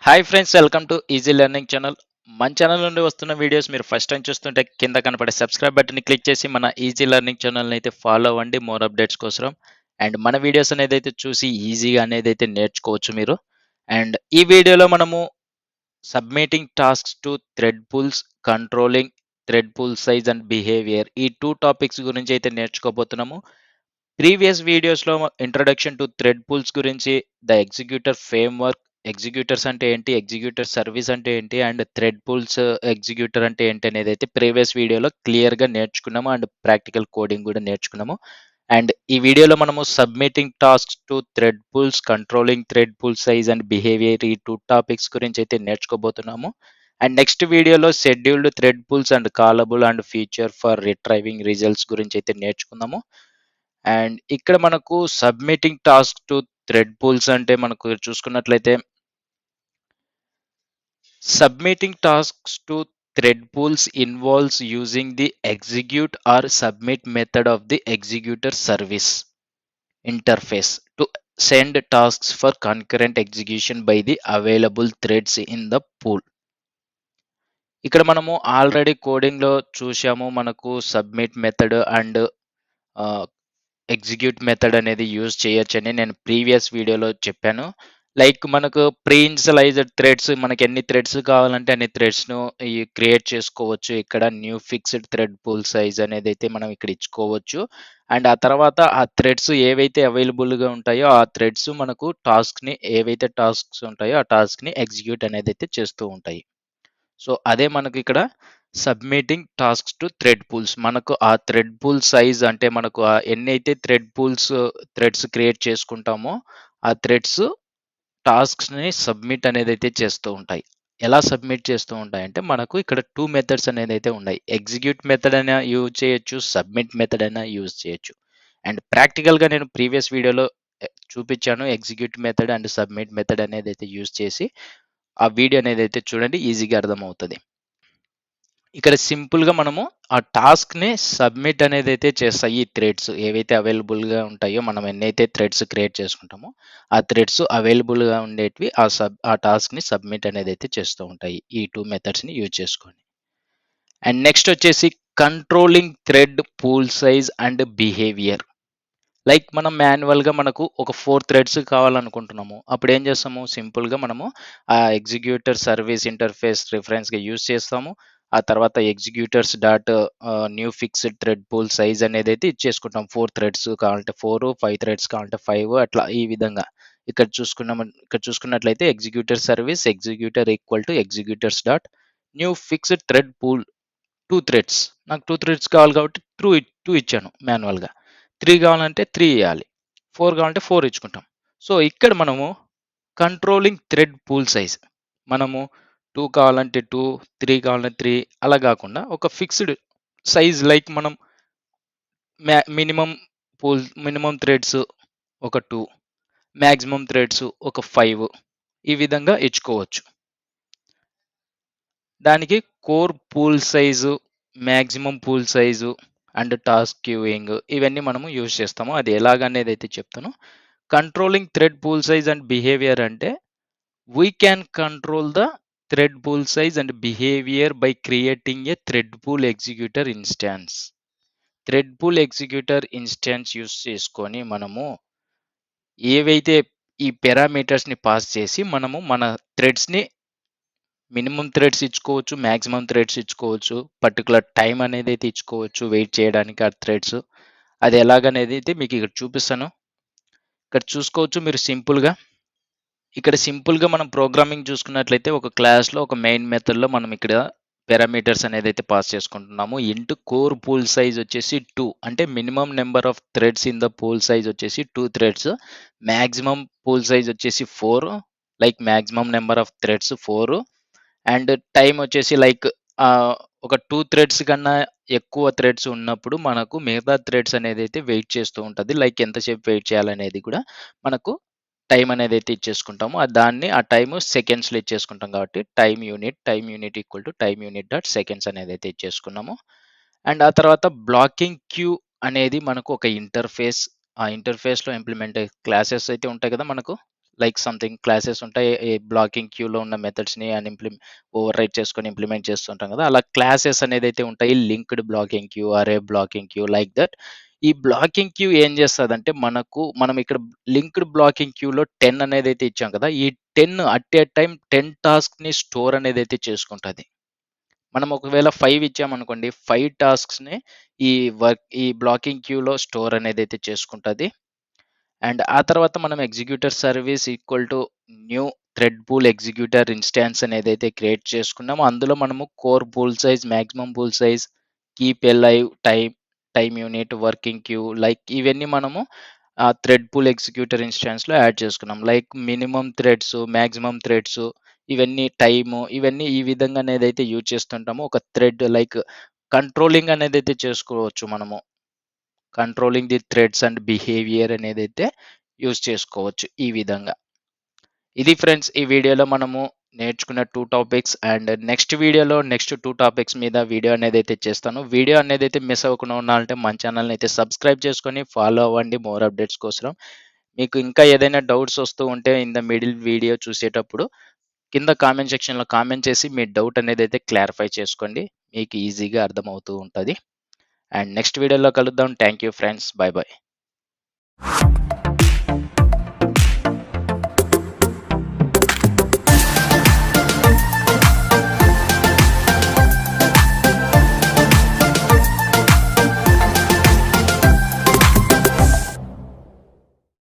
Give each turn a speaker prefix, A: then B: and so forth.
A: Hi friends, welcome to easy learning channel. మన channel నుండి వస్తున్న వీడియోస్ మీరు ఫస్ట్ టైం చూస్తుంటే కింద కనపడే సబ్స్క్రైబ్ బటన్ని క్లిక్ చేసి మన ఈజీ లెర్నింగ్ ఛానల్ని అయితే ఫాలో అవ్వండి మోర్ అప్డేట్స్ కోసం. అండ్ మన వీడియోస్ అనేది అయితే చూసి ఈజీగా అనేది అయితే నేర్చుకోవచ్చు మీరు. అండ్ ఈ వీడియోలో మనము submitting tasks to thread pools, controlling thread pool size and behaviour, ఈ 2 టాపిక్స్ గురించి అయితే నేర్చుకోబోతున్నాము. ప్రీవియస్ వీడియోస్‌లో ఇంట్రడక్షన్ టు థ్రెడ్ పూల్స్ గురించి, ద ఎగ్జిక్యూటర్ ఫ్రేమ్‌వర్క్, ఎగ్జిక్యూటర్స్ అంటే ఏంటి, ఎగ్జిక్యూటర్ సర్వీస్ అంటే ఏంటి, అండ్ థ్రెడ్ పూల్స్ ఎగ్జిక్యూటర్ అంటే ఏంటి అనేదైతే ప్రీవియస్ వీడియోలో క్లియర్‌గా నేర్చుకున్నాము. అండ్ ప్రాక్టికల్ కోడింగ్ కూడా నేర్చుకున్నాము. అండ్ ఈ వీడియోలో మనము submitting tasks to thread pools, controlling thread pool size and behaviour, ఈ 2 టాపిక్స్ గురించి అయితే నేర్చుకోబోతున్నాము. అండ్ నెక్స్ట్ వీడియోలో scheduled thread pools and callable and future for retrieving results గురించి అయితే నేర్చుకుందాము. అండ్ ఇక్కడ మనకు submitting task to thread pools అంటే మనకు చూసుకున్నట్లయితే submitting tasks to thread pools involves using the execute or submit method of the executor service interface to send tasks for concurrent execution by the available threads in the pool. ఇక్కడ మనము already కోడింగ్లో చూసాము, మనకు submit method and execute method అనేది use చేయొచ్చని నేను previous వీడియోలో చెప్పాను. Like మనకు ప్రీ ఇనిషియలైజ్డ్ థ్రెడ్స్, మనకి ఎన్ని థ్రెడ్స్ కావాలంటే అన్ని థ్రెడ్స్‌ను క్రియేట్ చేసుకోవచ్చు. ఇక్కడ new fixed thread pool size అనేది అయితే మనం ఇక్కడ ఇచ్చుకోవచ్చు. అండ్ ఆ తర్వాత ఆ థ్రెడ్స్ ఏవైతే అవైలబుల్‌గా ఉంటాయో ఆ థ్రెడ్స్ మనకు టాస్క్‌ని, ఏవైతే టాస్క్స్ ఉంటాయో ఆ టాస్క్‌ని ఎగ్జిక్యూట్ అనేది అయితే చేస్తూ ఉంటాయి. సో అదే మనకి ఇక్కడ submitting tasks to thread pools. మనకు ఆ థ్రెడ్ పూల్ సైజ్ అంటే మనకు ఎన్నైతే థ్రెడ్స్ క్రియేట్ చేసుకుంటామో ఆ థ్రెడ్స్ టాస్క్స్‌ని సబ్మిట్ అనేది అయితే చేస్తూ ఉంటాయి. ఎలా సబ్మిట్ చేస్తూ ఉంటాయంటే మనకు ఇక్కడ 2 మెథడ్స్ అనేది అయితే ఉన్నాయి. ఎగ్జిక్యూట్ మెథడ్ అయినా యూజ్ చేయొచ్చు, సబ్మిట్ మెథడ్ అయినా యూజ్ చేయొచ్చు. అండ్ ప్రాక్టికల్‌గా నేను ప్రీవియస్ వీడియోలో చూపించాను execute method and submit method అనేది అయితే యూజ్ చేసి. ఆ వీడియో అనేది అయితే చూడండి, ఈజీగా అర్థమవుతది. ఇక్కడ సింపుల్‌గా మనము ఆ టాస్క్‌ని సబ్మిట్ అనేది అయితే చేస్తాయి. ఈ థ్రెడ్స్ ఏవైతే అవైలబుల్‌గా ఉంటాయో, మనం ఎన్నైతే థ్రెడ్స్ క్రియేట్ చేసుకుంటామో ఆ థ్రెడ్స్ అవైలబుల్‌గా ఉండేటివి ఆ టాస్క్‌ని సబ్మిట్ అనేది అయితే చేస్తూ ఉంటాయి. ఈ 2 మెథడ్స్‌ని యూజ్ చేసుకొని. అండ్ నెక్స్ట్ వచ్చేసి controlling thread pool size and behaviour. Like మనం మాన్యువల్‌గా మనకు ఒక 4 థ్రెడ్స్ కావాలనుకుంటున్నాము. అప్పుడు ఏం చేస్తాము, సింపుల్‌గా మనము ఆ ఎగ్జిక్యూటర్ సర్వీస్ ఇంటర్ఫేస్ రిఫరెన్స్‌గా యూజ్ చేస్తాము. ఆ తర్వాత executors dot new fixed thread pool size అనేది అయితే ఇచ్చేసుకుంటాం. 4 థ్రెడ్స్ కావాలంటే 4, 5 థ్రెడ్స్ కావాలంటే 5, అట్లా ఈ విధంగా. ఇక్కడ చూసుకున్నట్లయితే executor service executor equal to executors dot new fixed thread pool 2 threads. నాకు 2 థ్రెడ్స్ కావాలి కాబట్టి 2 ఇచ్చాను మాన్యువల్‌గా. 3 కావాలంటే 3 ఇయ్యాలి. 4 కావాలంటే 4 ఇచ్చుకుంటాం. సో ఇక్కడ మనము కంట్రోలింగ్ థ్రెడ్ పూల్ సైజ్. మనము 2 కావాలంటే 2, 3 కావాలంటే 3 అలా గాకుండా ఒక ఫిక్స్‌డ్ సైజ్, లైక్ మనం మినిమమ్ మినిమమ్ థ్రెడ్స్ ఒక 2, మాక్సిమం థ్రెడ్స్ ఒక 5, ఈ విధంగా ఇచ్చుకోవచ్చు. దానికి core pool size, maximum pool size and task queuing ఇవన్నీ మనము యూజ్ చేస్తాము. అది ఎలాగనేది అయితే చెప్తాను. Controlling thread pool size and behaviour అంటే we can control the thread pool size and behaviour by creating a thread pool executor instance. Thread pool executor instance use చేసుకొని మనము ఏవైతే ఈ పారామీటర్స్‌ని పాస్ చేసి మనము మన థ్రెడ్స్‌ని మినిమమ్ థ్రెడ్స్ ఇచ్చుకోవచ్చు, మాక్సిమం థ్రెడ్స్ ఇచ్చుకోవచ్చు, పర్టిక్యులర్ టైం అనేది అయితే ఇచ్చుకోవచ్చు వెయిట్ చేయడానికి ఆ థ్రెడ్స్. అది ఎలాగనేది అయితే మీకు ఇక్కడ చూపిస్తాను. ఇక్కడ చూసుకోవచ్చు మీరు సింపుల్‌గా. ఇక్కడ సింపుల్‌గా మనం ప్రోగ్రామింగ్ చూసుకున్నట్లయితే ఒక క్లాస్‌లో ఒక మెయిన్ మెథడ్‌లో మనం ఇక్కడ పారామీటర్స్ అనేది అయితే పాస్ చేసుకుంటున్నాము. ఇంటూ కోర్ పూల్ సైజ్ వచ్చేసి 2, అంటే minimum number of threads in the pool size వచ్చేసి 2 థ్రెడ్స్. మాక్సిమం పూల్ సైజ్ వచ్చేసి 4, like maximum number of threads 4. And time వచ్చేసి లైక్ ఒక 2 థ్రెడ్స్ కన్నా ఎక్కువ థ్రెడ్స్ ఉన్నప్పుడు మనకు మిగతా థ్రెడ్స్ అనేది అయితే వెయిట్ చేస్తూ ఉంటది. లైక్ ఎంతసేపు వెయిట్ చేయాలనేది కూడా మనకు టైం అనేది అయితే ఇచ్చేసుకుంటాము. దాన్ని ఆ టైము సెకండ్స్‌లో ఇచ్చేసుకుంటాం కాబట్టి time unit equal to time unit dot seconds అనేది అయితే ఇచ్చేసుకున్నాము. అండ్ ఆ తర్వాత బ్లాకింగ్ క్యూ అనేది మనకు ఒక ఇంటర్ఫేస్. ఆ ఇంటర్ఫేస్‌లో ఇంప్లిమెంట్ క్లాసెస్ అయితే ఉంటాయి కదా మనకు. లైక్ సంథింగ్ క్లాసెస్ ఉంటాయి. ఈ బ్లాకింగ్ క్యూలో ఉన్న మెథడ్స్‌ని ఓవర్ రైట్ చేసుకొని ఇంప్లిమెంట్ చేస్తుంటాం కదా! అలా క్లాసెస్ అనేదైతే ఉంటాయి. లింక్డ్ బ్లాకింగ్ క్యూ, అరే బ్లాకింగ్ క్యూ లైక్ దట్. ఈ బ్లాకింగ్ క్యూ ఏం చేస్తదంటే మనం ఇక్కడ లింక్డ్ బ్లాకింగ్ క్యూలో 10 అనేదైతే ఇచ్చాం కదా! ఈ 10 అట్ ఎ టైమ్ 10 టాస్క్‌ని స్టోర్ అనేదైతే చేసుకుంటది. మనం ఒకవేళ 5 ఇచ్చామనుకోండి, 5 టాస్క్స్‌ని ఈ బ్లాకింగ్ క్యూలో స్టోర్ అనేదైతే చేసుకుంటది. అండ్ ఆ తర్వాత మనం executor service equal to new thread pool executor instance అనేదైతే క్రియేట్ చేసుకున్నామో, అందులో మనము core pool size, maximum pool size, keep alive, time unit, working queue like ఇవన్నీ మనము థ్రెడ్ పూల్ ఎగ్జిక్యూటర్ ఇన్‌స్టాన్స్‌లో యాడ్ చేసుకున్నాం. Like minimum threads, maximum threads ఇవన్నీ ఇవన్నీ ఈ విధంగా అనేదైతే యూజ్ చేస్తుంటామో, ఒక థ్రెడ్ లైక్ కంట్రోలింగ్ అనేదైతే చేసుకోవచ్చు మనము. Controlling the threads and behaviour అనేదైతే యూజ్ చేసుకోవచ్చు ఈ విధంగా. ఇది ఫ్రెండ్స్ ఈ వీడియోలో మనము నేర్చుకున్న 2 టాపిక్స్. అండ్ నెక్స్ట్ 2 టాపిక్స్ మీద వీడియో అనేదైతే చేస్తాను. వీడియో అనేదైతే మిస్ అవ్వకుండా ఉండాలంటే మన ఛానల్‌ని అయితే సబ్స్క్రైబ్ చేసుకొని ఫాలో అవ్వండి మోర్ అప్డేట్స్ కోసం. మీకు ఇంకా ఏదైనా డౌట్స్ వస్తూ ఉంటే ఇన్ ద మిడిల్ వీడియో చూసేటప్పుడు కింద కామెంట్ సెక్షన్‌లో కామెంట్ చేసి మీ డౌట్ అనేదైతే క్లారిఫై చేసుకోండి. మీకు ఈజీగా అర్థమవుతూ ఉంటది. అండ్ నెక్స్ట్ వీడియోలో కలుద్దాం. Thank you friends. By by.